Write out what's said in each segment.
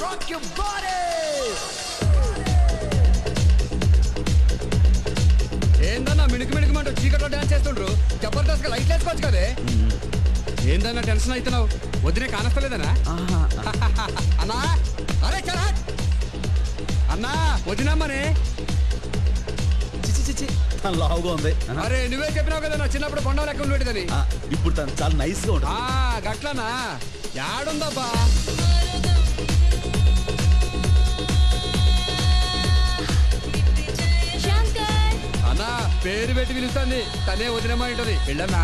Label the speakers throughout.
Speaker 1: rock your body. ఏందన్నా మిణుకు చీకట్లో dance చేస్తుండ్రు, జబర్దస్త్ గా లైట్లు వేసుకోవచ్చు కదే. ఏందన్నా టెన్షన్ అవుతున్నావు? వదిలే కానస్తలేదనా? అన్నా అరే చరా అన్నా వదినమ్మనే
Speaker 2: లావుగా ఉంది.
Speaker 1: అరే నువ్వే చెప్పినావు కదా నా చిన్నప్పుడు కొండ లెక్క ఉండేదని.
Speaker 2: ఇప్పుడు తను చాలా నైస్ గా ఉంటుంది.
Speaker 1: గట్లనా? యాడుందబ్బా? అన్నా పేరు పెట్టి పిలుస్తుంది, తనే వదినమ్మా ఉంటుంది. వెళ్ళన్నా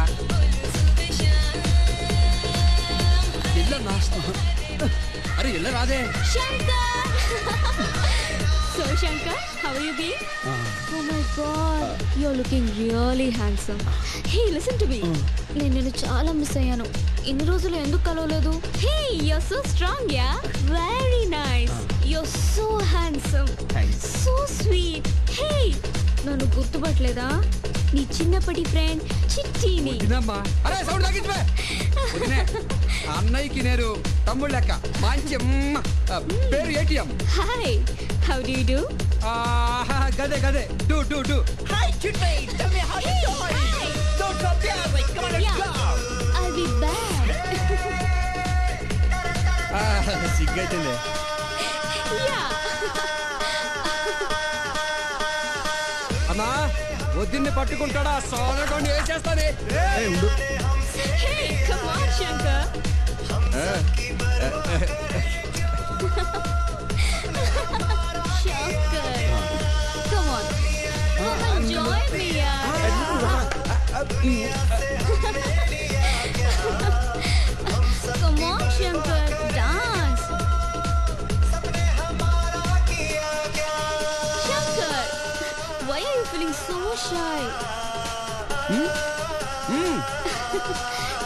Speaker 1: వెళ్ళన్నా. అరే వెళ్ళ రాదే.
Speaker 3: So Shankar, how are you being? Oh my God, you're looking really handsome. Hey, listen to me. నేను చాలా మిస్ అయ్యాను. ఇన్ని రోజులు ఎందుకు కలవలేదు? Hey, you're so strong, yeah? Very nice. You're so handsome.
Speaker 2: Thanks.
Speaker 3: So sweet. Hey, నన్ను గుర్తుపట్టలేదా? నీ చిన్నప్పటి ఫ్రెండ్ చిట్టిని.
Speaker 1: వదినమ్మా. అరే సౌండ్ తగ్గించే. వదినే అన్నయ్యకి నేను తమ్ముడు లెక్క మంచి పేరు ATM.
Speaker 3: Hi, how do you do?
Speaker 1: గదే గదే do do do.
Speaker 4: Hi, Chitti. Tell me how you doing. Don't drop the average. Come on, let's go.
Speaker 3: I'll be back.
Speaker 1: సిగ్గైతుందే.
Speaker 3: Yeah.
Speaker 1: అన్నా వదిన్ని పట్టుకుంటాడా? సోదరుడు ఏం చేస్తానే?
Speaker 3: Hey, come on, Shankar. Shankar, come on. Come on, join me, yaar. Come on, Shankar, dance. Shankar, why are you feeling so shy?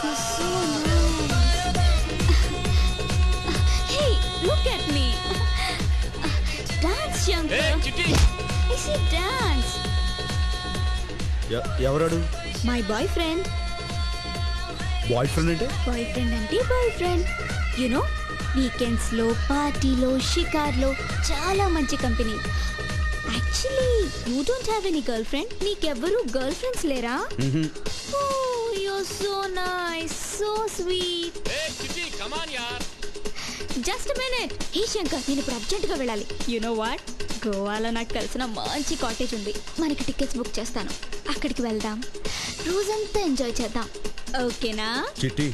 Speaker 3: You're so nice. Hey, look at me. Dance, Shankar.
Speaker 1: Hey, Chitti.
Speaker 3: I see dance.
Speaker 2: ఎవరాడు?
Speaker 3: My boyfriend.
Speaker 2: Boy friend అంటే?
Speaker 3: Boyfriend అంటే boyfriend. You know, weekends లో పార్టీలో షికార్లో చాలా మంచి company. Actually, you don't have any girlfriend. Neekevvaru girl friends లేరా? Oh, you're so nice, so sweet.
Speaker 1: Hey Chitti, come on yaar.
Speaker 3: Just a minute. Hey Shankar, నేను ఇప్పుడు అర్జెంటుగా వెళ్ళాలి. You know what? గోవాలో నాకు తెలిసిన మంచి కాటేజ్ ఉంది. మనకి టికెట్స్ బుక్ చేస్తాను. అక్కడికి వెళ్దాం, రోజంతా ఎంజాయ్ చేద్దాం. ఓకేనా?
Speaker 2: చిట్టి,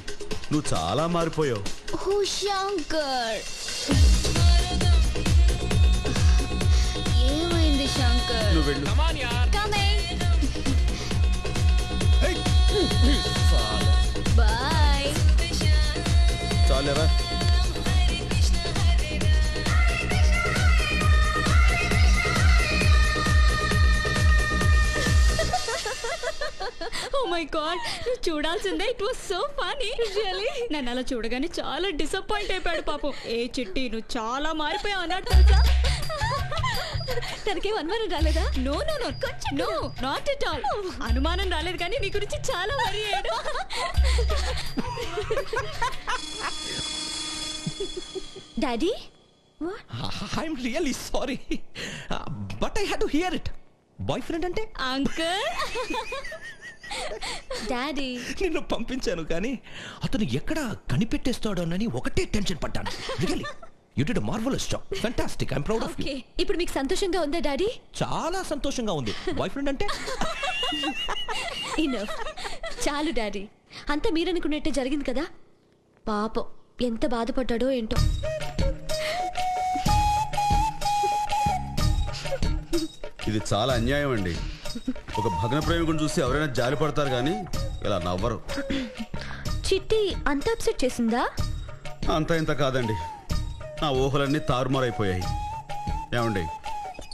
Speaker 2: నువ్వు చాలా మారిపోయావు.
Speaker 3: ఓ శంకర్, ఏమైంది శంకర్?
Speaker 2: నువ్వు వెళ్ళు.
Speaker 1: Come on yaar.
Speaker 3: Coming. Bye.
Speaker 2: చాలేరా?
Speaker 3: Oh my God, నువ్వు చూడాల్సిందే. It was so funny. Really నన్ను అలా చూడగానే చాలా డిసప్పాయింట్ అయిపోయాడు పాపం. ఏ చిట్టి, నువ్వు చాలా మారిపోయావు అన్నట్టు తెలుసా? తనకేం అనుమానం రాలేదా? No no no no, not at all. అనుమానం రాలేదు కానీ నీ గురించి చాలా వరి అయ్యాడు. Daddy,
Speaker 4: I'm really sorry. But I had to hear it. Boyfriend అంటే?
Speaker 3: అంకుల్. డాడీ,
Speaker 4: నిన్ను పంపించాను కానీ అతను ఎక్కడ కనిపెట్టేస్తాడోనని ఒకటే టెన్షన్ పడ్డాను. Really, you did a marvelous job. Fantastic. I'm proud of you.
Speaker 3: Okay, ఇప్పుడు మీకు సంతోషంగా ఉందా డాడీ?
Speaker 4: చాలా సంతోషంగా ఉంది. బాయ్ఫ్రెండ్ అంటే?
Speaker 3: ఇనఫ్, చాలు డాడీ. అంతా మీరనుకున్నట్టే జరిగింది కదా. పాపం ఎంత బాధపడ్డాడో ఏంటో.
Speaker 2: ఇది చాలా అన్యాయం అండి. ఒక భగ్న ప్రేమికుని చూసి ఎవరైనా జాలి పడతారు కానీ ఇలా నవ్వరు.
Speaker 3: చిట్టి అంత అప్సెట్ చేసిందా?
Speaker 2: అంత ఇంత కాదండి, నా ఊహలన్నీ తారుమారైపోయాయి. ఏమండి,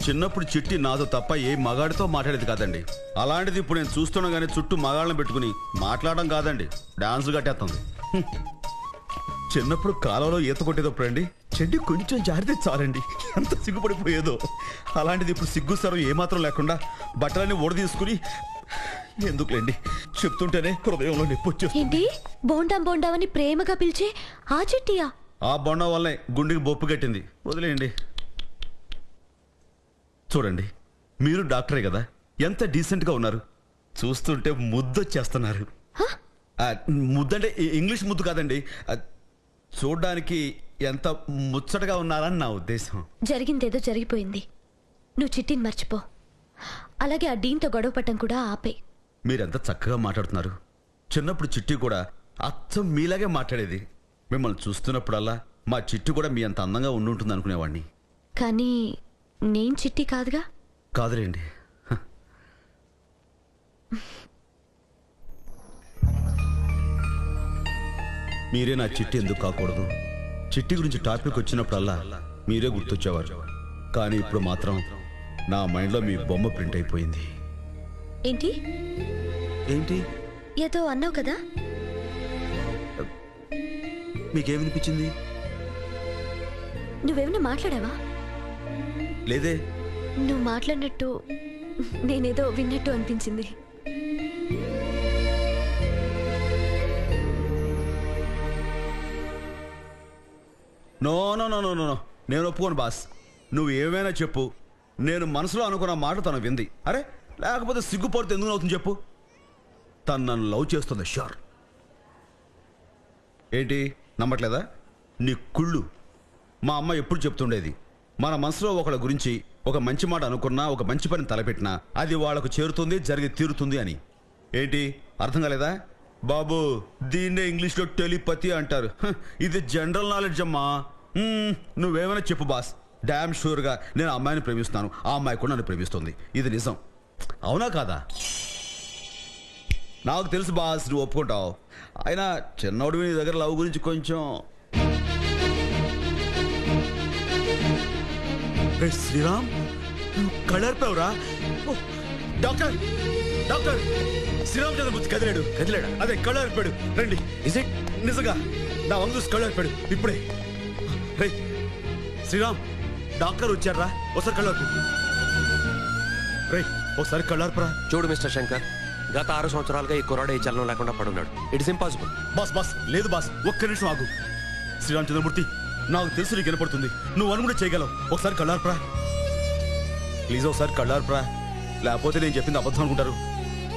Speaker 2: చిన్నప్పుడు చిట్టి నాతో తప్ప ఏ మగాడితో మాట్లాడేది కాదండి. అలాంటిది ఇప్పుడు నేను చూస్తున్నా కానీ చుట్టూ మగాళ్ళని పెట్టుకుని మాట్లాడడం కాదండి, డాన్సులు కట్టేస్తుంది. చిన్నప్పుడు కాలంలో ఈత కొట్టేటప్పుడు అండి చెడ్డి కొంచెం జారితే చాలండి ఎంత సిగ్గుపడిపోయేదో. అలాంటిది ఇప్పుడు సిగ్గు సరం ఏమాత్రం లేకుండా బట్టలన్నీ ఓడ తీసుకుని ఎందుకులేండి చెప్తుంటేనే హృదయంలో నొప్పి వచ్చేస్తుంది.
Speaker 3: ఏంటి బోండాం బోండాం అని ప్రేమగా పిలిచే ఆ చిట్టియా?
Speaker 2: ఆ బొండం వల్లే గుండెకి బొప్పు కట్టింది. వదిలేయండి. చూడండి, మీరు డాక్టరే కదా, ఎంత డీసెంట్గా ఉన్నారు. చూస్తుంటే ముద్దొచ్చేస్తున్నారు. ముద్దంటే ఇంగ్లీష్ ముద్దు కాదండి, చూడ్డానికి ఎంత ముచ్చటగా ఉన్నారని నా ఉద్దేశం.
Speaker 5: జరిగిందేదో జరిగిపోయింది. నువ్వు చిట్టిని మర్చిపో. అలాగే ఆ డీన్తో గొడవ పట్టం కూడా ఆపే.
Speaker 2: మీరెంత చక్కగా మాట్లాడుతున్నారు. చిన్నప్పుడు చిట్టి కూడా అచ్చం మీలాగే మాట్లాడేది. మిమ్మల్ని చూస్తున్నప్పుడల్లా మా చిట్టి కూడా మీ అంత అందంగా ఉండుంటుంది అనుకునేవాడిని.
Speaker 5: కానీ నేను చిట్టి కాదుగా.
Speaker 2: కాదులేండి. మీరే నా చిట్టి ఎందుకు కాకూడదు? చిట్టి గురించి టాపిక్ వచ్చినప్పుడల్లా మీరే గుర్తొచ్చేవారు. కానీ ఇప్పుడు మాత్రం నా మైండ్లో మీ బొమ్మ ప్రింట్ అయిపోయింది.
Speaker 5: ఏంటి
Speaker 2: ఏంటి?
Speaker 5: ఏదో అన్నావు కదా.
Speaker 2: మీకేమనిపించింది?
Speaker 5: నువ్వేమైనా మాట్లాడావా?
Speaker 2: లేదే.
Speaker 5: నువ్వు మాట్లాడినట్టు నేనేదో విన్నట్టు అనిపించింది.
Speaker 2: No no no no no, నేను ఒప్పుకోను బాస్. నువ్వు ఏమైనా చెప్పు, నేను మనసులో అనుకున్న మాట తను వింది. అరే, లేకపోతే సిగ్గుపడితే ఎందుకు అవుతుంది చెప్పు? తను నన్ను లవ్ చేస్తుంది, షూర్. ఏంటి నమ్మట్లేదా? నీ కుళ్ళు. మా అమ్మ ఎప్పుడు చెప్తుండేది, మన మనసులో ఒకళ్ళ గురించి ఒక మంచి మాట అనుకున్నా, ఒక మంచి పని తలపెట్టినా అది వాళ్ళకు చేరుతుంది, జరిగి తీరుతుంది అని. ఏంటి అర్థం కాలేదా? బాబు, దీన్నే ఇంగ్లీష్లో టెలిపతి అంటారు. ఇది జనరల్ నాలెడ్జ్ అమ్మా. నువ్వేమైనా చెప్పు బాస్, డామ్ షూర్గా నేను ఆ అమ్మాయిని ప్రేమిస్తున్నాను, ఆ అమ్మాయి కూడా నన్ను ప్రేమిస్తుంది. ఇది నిజం. అవునా కాదా? నాకు తెలుసు బాస్, నువ్వు ఒప్పుకుంటావు. అయినా చిన్నోడు నీ దగ్గర లవ్ గురించి కొంచెం. శ్రీరామ్, నువ్వు కళ్ళర్పావురా. డాక్టర్ డాక్టర్, శ్రీరామ్ చంద్ర బుద్ధి కదిలాడు.
Speaker 4: కదిలాడా?
Speaker 2: అదే కళ్ళర్పాడు. రండి.
Speaker 4: Is it?
Speaker 2: నిజంగా నా వంగు చూసి కళ్ళర్పాడు ఇప్పుడే. రే శ్రీరామ్, డాక్టర్ వచ్చారా? ఒకసారి కళ్ళర్పు. రే ఒకసారి కళ్ళర్పరా.
Speaker 6: చూడు మిస్టర్ శంకర్, గత 6 సంవత్సరాలుగా ఈ కుర్రాడు ఈ చలనం లేకుండా పడున్నాడు. It's impossible.
Speaker 2: బాస్ బాస్, లేదు బాస్, ఒక్క నిమిషం ఆగు. శ్రీరామ్ చంద్రమూర్తి, నాకు తెలుసు నీకు వినపడుతుంది, నువ్వు అనుకుంటే చేయగలవు. ఒకసారి కళ్ళార్పరా ప్లీజ్, ఒకసారి కళ్ళార్పరా, లేకపోతే నేను చెప్పింది అబద్ధం అనుకుంటారు.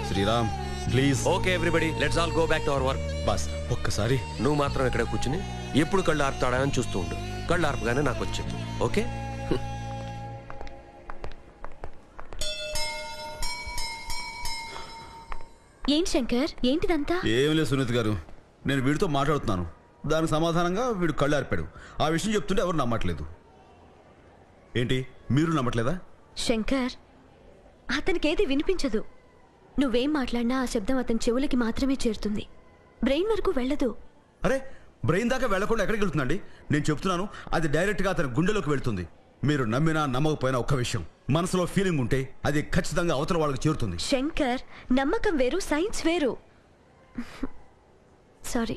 Speaker 2: Sriram please.
Speaker 6: Okay everybody, let's all go back to our work.
Speaker 2: Boss ఒక్కసారి.
Speaker 6: నువ్వు మాత్రం ఇక్కడ కూర్చుని ఎప్పుడు కళ్ళు ఆర్పుతాడా అని చూస్తూ ఉండు. కళ్ళు ఆర్పగానే నాకు వచ్చింది. ఓకే?
Speaker 5: ఏం శంకర్, ఏంటిదంతా?
Speaker 2: ఏం లేదు సునీత్ గారు, నేను వీడితో మాట్లాడుతున్నాను, దానికి సమాధానంగా వీడు కళ్ళు ఆర్పాడు. ఆ విషయం చెప్తుంటే ఎవరు నమ్మట్లేదు. ఏంటి మీరు నమ్మట్లేదా?
Speaker 5: శంకర్, అతనికేది వినిపించదు. నువ్వేం మాట్లాడినా ఆ శబ్దం అతని చెవులకి మాత్రమే చేరుతుంది, బ్రెయిన్ వరకు వెళ్ళదు.
Speaker 2: అరే, బ్రెయిన్ దాకా వెళ్లకుండా ఎక్కడికి వెళ్తుందండి? నేను చెప్తున్నాను, అది డైరెక్ట్గా అతని గుండెలోకి వెళ్తుంది. మీరు నమ్మినా నమ్మకపోయినా ఒక్క విషయం, మనసులో ఫీలింగ్ ఉంటే అది ఖచ్చితంగా అవతల వాళ్ళకి చేరుతుంది.
Speaker 5: శంకర్, నమ్మకం వేరు, సైన్స్ వేరు. సారీ.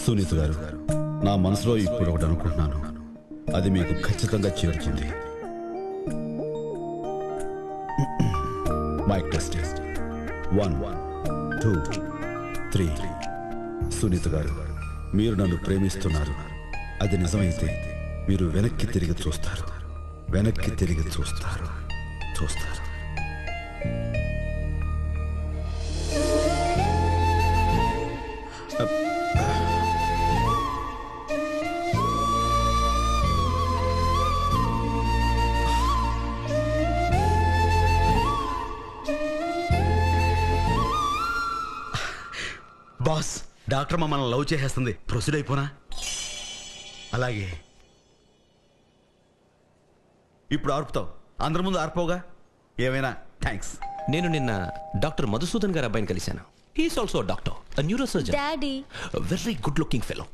Speaker 2: సునీత్ గారు, నా మనసులో ఇప్పుడు ఒకటి అనుకుంటున్నాను, అది మీకు ఖచ్చితంగా చేరుతుంది. Mic test. 1 2 3. సునీత్ గారు, మీరు నన్ను ప్రేమిస్తున్నారు. అది నిజమైతే మీరు వెనక్కి తిరిగి చూస్తారు, వెనక్కి తిరిగి చూస్తారు, చూస్తారు. బాస్, డాక్టర్ మమ్మల్ని లవ్ చేసేస్తుంది, ప్రొసీడ్ అయిపోనా? అలాగే. ఇప్పుడు ఆర్పుతావు, అందరి ముందు ఆర్పోగా. ఏమైనా థ్యాంక్స్.
Speaker 4: నేను నిన్న డాక్టర్ మధుసూదన్ గారి అబ్బాయిని కలిశాను. He's also doctor, neuro surgeon.
Speaker 5: Daddy,
Speaker 4: very good looking fellow.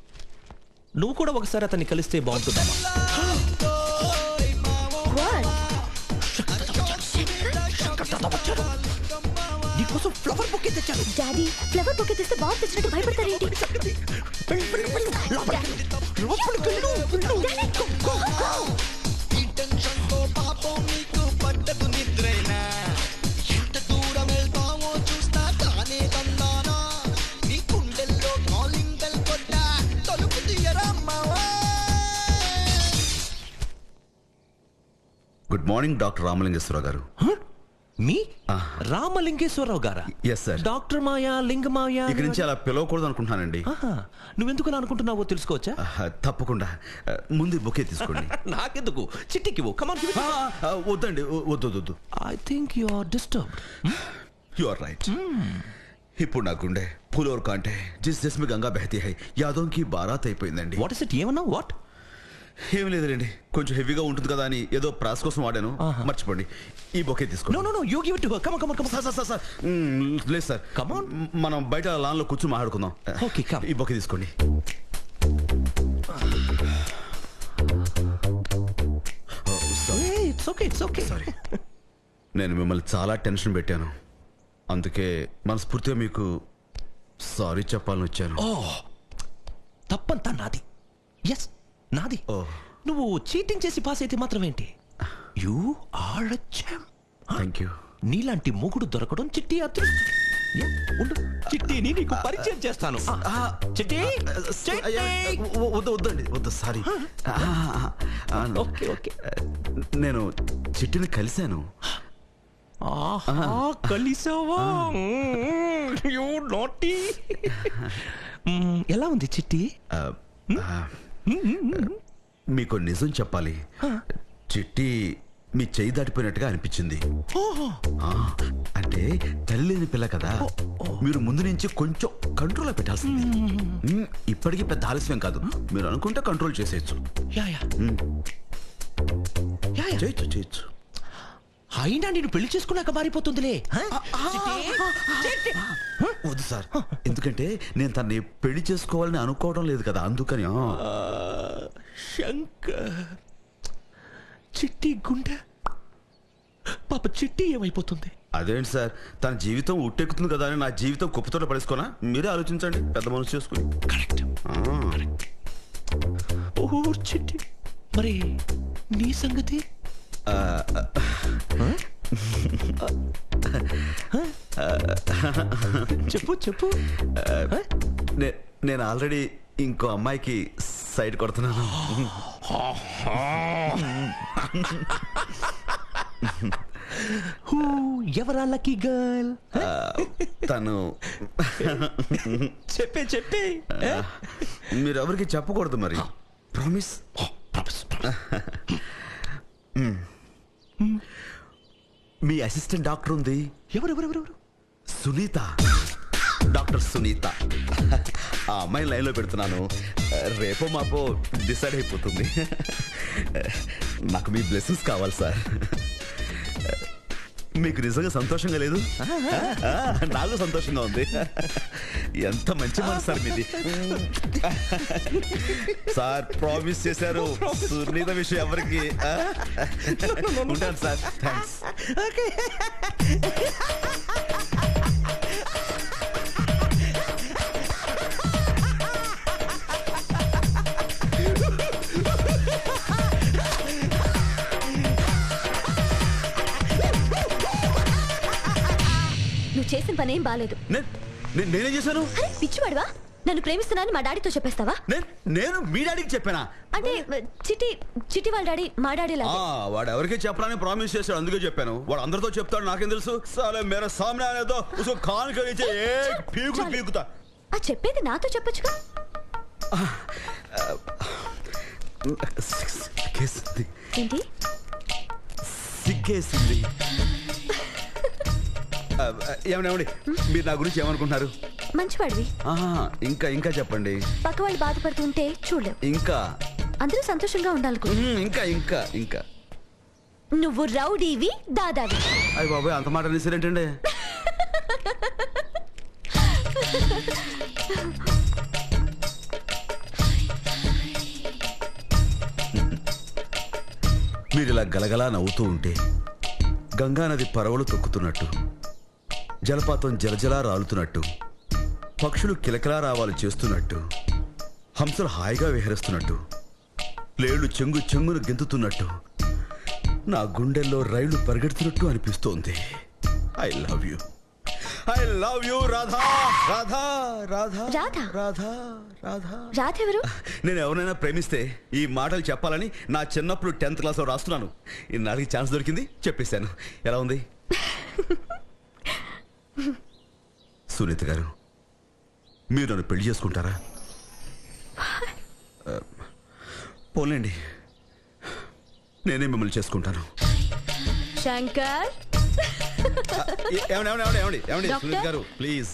Speaker 4: నువ్వు కూడా ఒకసారి అతన్ని కలిస్తే బాగుంటుందమ్మా. నీకోసం ఫ్లవర్ బొకే తెచ్చాను.
Speaker 5: డాడీ, ఫ్లవర్ బొకే తెస్తే బాగా తెచ్చినట్టు భయపడతారేంటి?
Speaker 7: ఎంత దూరం వెళ్తామో చూస్తా, తానే తందానా నీ గుండెల్లో
Speaker 2: గుడ్ మార్నింగ్ డాక్టర్ రామలింగేశ్వరరావు గారు.
Speaker 4: మీ రామలింగేశ్వరరావు గారా?
Speaker 2: Yes sir.
Speaker 4: Doctor Maya Lingamaya
Speaker 2: ఇక నుంచి అలా పిలవకూడదు అనుకుంటున్నానండి.
Speaker 4: నువ్వెందుకు అలా అనుకుంటున్నావో తెలుసుకోవచ్చా?
Speaker 2: తప్పకుండా. ముందు బొకే తీసుకోండి.
Speaker 4: నాకెందుకు, చిట్టికి కమాన్.
Speaker 2: వద్దండి, వద్దు.
Speaker 4: I think you are disturbed.
Speaker 2: You are right. ఇప్పుడు నా గుండె పులోర్ కాంటే జిస్ మే గంగా బహతీ హై యాదోం కి బారాత్ అయిపోయిందండి.
Speaker 4: What is it? ఏమన్నా? వాట్?
Speaker 2: ఏం లేదండి, కొంచెం హెవీగా ఉంటుంది కదా అని ఏదో ప్రాస్ కోసం వాడాను. మర్చిపోండి. ఈ బొకే తీసుకోండి.
Speaker 4: No you give it to her. Come on.
Speaker 2: Sir లేదు సార్.
Speaker 4: Come on.
Speaker 2: మనం బయట లాన్ లో కూర్చొని మాట్లాడుకుందాం.
Speaker 4: Okay, come.
Speaker 2: ఈ బొకే తీసుకోండి.
Speaker 4: It's okay.
Speaker 2: సారీ, నేను మిమ్మల్ని చాలా టెన్షన్ పెట్టాను. అందుకే మనస్ఫూర్తిగా మీకు సారీ చెప్పాలని వచ్చాను.
Speaker 4: తప్పంతా నాది. ఎస్, నాది. నువ్వు చీటింగ్ చేసి పాస్ అయితే మాత్రం ఏంటి? You are a champ.
Speaker 2: Thank you.
Speaker 4: నీలాంటి మొగుడు దొరకడం చిట్టి అదృష్టం. ఉండు, చిట్టిని నీకు పరిచయం చేస్తాను. చిట్టి,
Speaker 2: వద్దు సారీ.
Speaker 4: ఓకే.
Speaker 2: నేను చిట్టిని కలిశాను.
Speaker 4: కలిసావా? You naughty. ఎలా ఉంది చిట్టి?
Speaker 2: మీకు నిజం చెప్పాలి, చిట్టి మీ చేయి దాటిపోయినట్టుగా అనిపించింది. అంటే తల్లి లేని పిల్ల కదా, మీరు ముందు నుంచి కొంచెం కంట్రోల్లో పెట్టాల్సింది. ఇప్పటికీ పెద్ద ఆలస్యం కాదు, మీరు అనుకుంటే కంట్రోల్ చేసేయచ్చు. చేయొచ్చు.
Speaker 4: అయినా నేను పెళ్లి చేసుకున్నాక మారిపోతుందిలే.
Speaker 2: వద్దు సార్, ఎందుకంటే నేను తనని పెళ్లి చేసుకోవాలని అనుకోవడం లేదు కదా, అందుకని.
Speaker 4: శంకర్, చిట్టి గుండె పాప చిట్టి ఏమైపోతుంది?
Speaker 2: అదేంటి సార్, తన జీవితం ఉట్టెక్కుతుంది కదా అని నా జీవితం కుప్పతోట పడేసుకోనా? మీరే ఆలోచించండి, పెద్ద మనసు చేసుకుని.
Speaker 4: కరెక్ట్. ఓ చిట్టి, మరి నీ సంగతి? చెప్పు.
Speaker 2: నేను ఆల్రెడీ ఇంకో అమ్మాయికి సైడ్ కొడుతున్నాను.
Speaker 4: ఎవరా లక్కీ గర్ల్?
Speaker 2: తను
Speaker 4: చెప్పే
Speaker 2: మీరు ఎవరికి చెప్పకూడదు మరి. ప్రామిస్. మీ అసిస్టెంట్ డాక్టర్ ఉంది.
Speaker 4: ఎవరు?
Speaker 2: సునీత, డాక్టర్ సునీత. ఆ అమ్మాయి లైన్లో పెడుతున్నాను. రేపో మాపో డిసైడ్ అయిపోతుంది. నాకు మీ బ్లెస్సింగ్స్ కావాలి సార్. మీకు నిజంగా సంతోషంగా లేదు? నాకు సంతోషంగా ఉంది. ఎంత మంచి మనసు సార్ మీది. సార్ ప్రామిస్ చేశారు సునీత విషయం ఎవరికి. ఉంటాను సార్. థ్యాంక్స్.
Speaker 5: నువ్వు చేసిన పని ఏం బాలేదు.
Speaker 2: నేనేం చేశాను?
Speaker 5: పిచ్చివాడివా? నన్ను ప్రేమిస్తున్నానని మా డాడీతో చెప్పేస్తావా?
Speaker 2: నేను మీ డాడీకి చెప్పానా?
Speaker 5: అంటే చిట్టి వాళ్ళ డాడీ మా డాడీ లాగా.
Speaker 2: వాడు ఎవరికి చెప్పడానికి ప్రామిస్ చేశాడు, అందుకే చెప్పాను. వాడు అందరితో చెప్తాడు, నాకేం తెలుసు. సాలే మేరా సామ్నే ఆనే దో ఉస్కో కాన్ కే నీచే ఏక్ పీకుతా.
Speaker 5: ఆ చెప్పేది నాతో చెప్పొచ్చుగా. ఏంటి
Speaker 2: సిగ్గేసింది? ఏమండి, మీరు నా గురించి ఏమనుకుంటున్నారు?
Speaker 5: మంచివాడివి.
Speaker 2: ఇంకా చెప్పండి.
Speaker 5: పక్క వాళ్ళు బాధపడుతుంటే చూడలేవు.
Speaker 2: ఇంకా
Speaker 5: అందరూ సంతోషంగా ఉండాలనుకో.
Speaker 2: ఇంకా
Speaker 5: నువ్వు రౌడీవి, దాదావి.
Speaker 2: అయ్య బాబాయ్, అంత మాట అనేసారేంటండి? మీరు ఇలా గలగలా నవ్వుతూ ఉంటే గంగానది పరవలు తొక్కుతున్నట్టు, జలపాతం జలజలా రాలుతున్నట్టు, పక్షులు కిలకిలా రావాలు చేస్తున్నట్టు, హంసలు హాయిగా విహరిస్తున్నట్టు, లేళ్లు చెంగును గెంతుతున్నట్టు, నా గుండెల్లో రైళ్లు పరిగెడుతున్నట్టు అనిపిస్తోంది. I love you. I love you Radha Radha Radha
Speaker 5: Radha?
Speaker 2: Radha Radha.
Speaker 5: Radha ఎవరు?
Speaker 2: నేను ఎవరైనా ప్రేమిస్తే ఈ మాటలు చెప్పాలని నా చిన్నప్పుడు 10th క్లాస్లో రాస్తున్నాను. ఇన్నాళ్ళకి ఛాన్స్ దొరికింది, చెప్పేశాను. ఎలా ఉంది సునీత గారు? మీరు నన్ను పెళ్లి చేసుకుంటారా? పోలేండి, నేనే మిమ్మల్ని చేసుకుంటాను.
Speaker 5: శంకర్
Speaker 2: ఏమండి ఏమండి ఏమండి ఏమండి
Speaker 5: డాక్టర్?
Speaker 2: సునీత గారు ప్లీజ్.